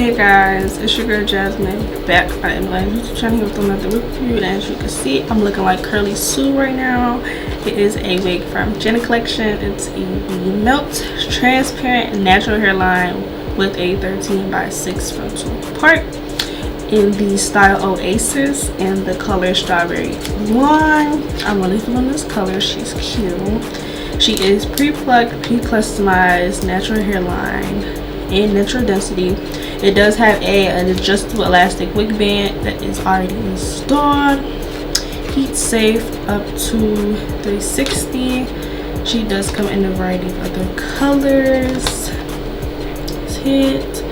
Hey guys, it's your girl Jasmine back on my YouTube channel with another review, and as you can see, I'm looking like Curly Sue right now. It is a wig from Jenna Collection. It's a melt transparent natural hairline with a 13x6 frontal part in the style Oasis and the color Strawberry Blonde. I'm really feeling this color. She's cute. She is pre-plucked, pre-customized natural hairline in natural density. It does have an adjustable elastic wig band that is already installed. Heat safe up to 360. She does come in a variety of other colors. It's hit.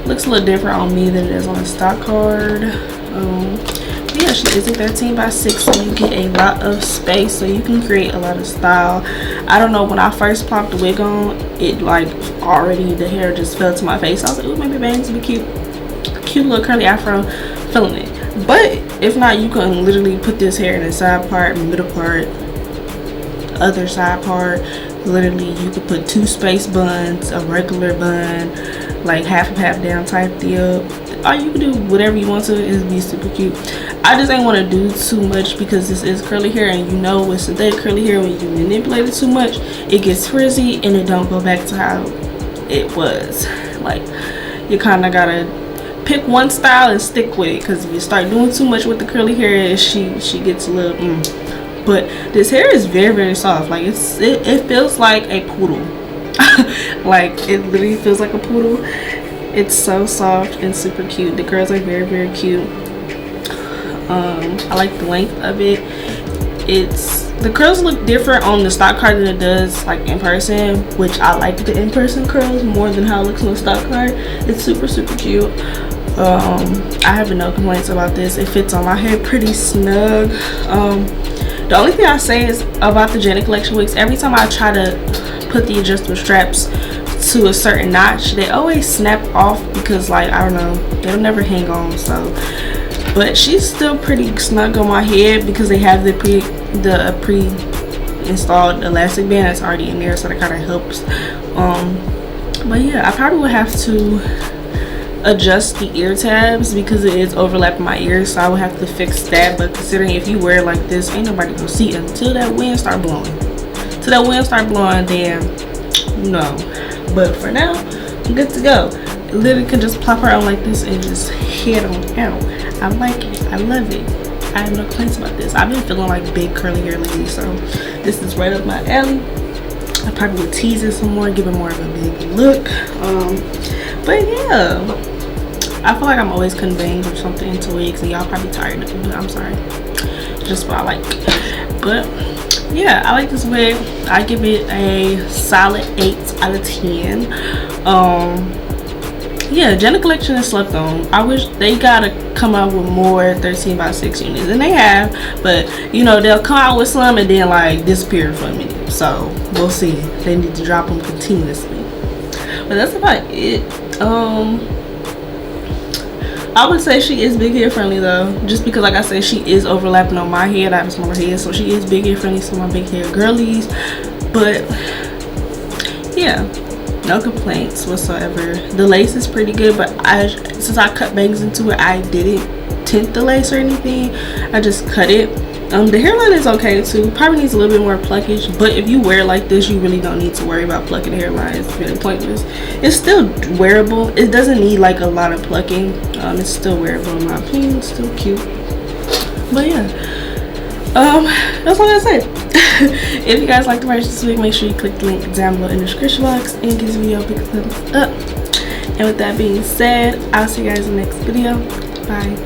Looks a little different on me than it is on the stock card. But yeah, she is a 13x6, so you get a lot of space, so you can create a lot of style. I don't know, when I first popped the wig on, it like already the hair just fell to my face. I was like, ooh, maybe bangs would be cute little curly afro. Feeling it. But if not, you can literally put this hair in the side part, middle part, other side part. Literally, you could put two space buns, a regular bun, like half and half down type deal. Or you can do whatever you want to. It'd be super cute. I just ain't want to do too much because this is curly hair, and you know with synthetic curly hair, when you manipulate it too much, it gets frizzy and it don't go back to how it was. Like, you kind of gotta pick one style and stick with it, because if you start doing too much with the curly hair, she gets a little But this hair is very soft. Like it feels like a poodle. Like it literally feels like a poodle. It's so soft and super cute. The curls are very cute. I like the length of it. The curls look different on the stock card than it does like in person, which I like the in-person curls more than how it looks on the stock card. It's super cute. I have no complaints about this. It fits on my hair pretty snug. The only thing I say is about the Jenna Collection wigs, every time I try to put the adjustable straps to a certain notch, they always snap off because, like, I don't know, they'll never hang on. So, but she's still pretty snug on my head because they have the pre-installed elastic band that's already in there, so that kind of helps. But yeah, I probably would have to adjust the ear tabs because it is overlapping my ears, so I would have to fix that. But considering if you wear it like this, ain't nobody gonna see it until that wind start blowing. Till that wind start blowing, then no. But for now, I'm good to go. Literally can just plop her on like this and just head on out. I like it. I love it. I have no complaints about this. I've been feeling like big curly hair lately, so this is right up my alley. I probably would tease it some more, give it more of a big look. But yeah, I feel like I'm always cutting bangs or something into wigs, and y'all probably tired of it, but I'm sorry. Just what I like. But yeah, I like this wig. I give it a solid 8 out of 10. Yeah, Jenna Collection is slept on. I wish they gotta come out with more 13x6 units, and they have, but you know, they'll come out with some and then like disappear for a minute. So we'll see. They need to drop them continuously. But that's about it. I would say she is big hair friendly though, just because like I said, she is overlapping on my head. I have a smaller head, so she is big hair friendly, so my big hair girlies. But yeah, no complaints whatsoever. The lace is pretty good, but since I cut bangs into it, I didn't tint the lace or anything. I just cut it. The hairline is okay too. Probably needs a little bit more pluckage, but if you wear it like this, you really don't need to worry about plucking the hairline. It's really pointless. It's still wearable. It doesn't need like a lot of plucking. It's still wearable in my opinion. It's still cute. But yeah, that's all I say. If you guys like the merch this week, make sure you click the link down below in the description box and give this video a big thumbs up. And with that being said, I'll see you guys in the next video. Bye.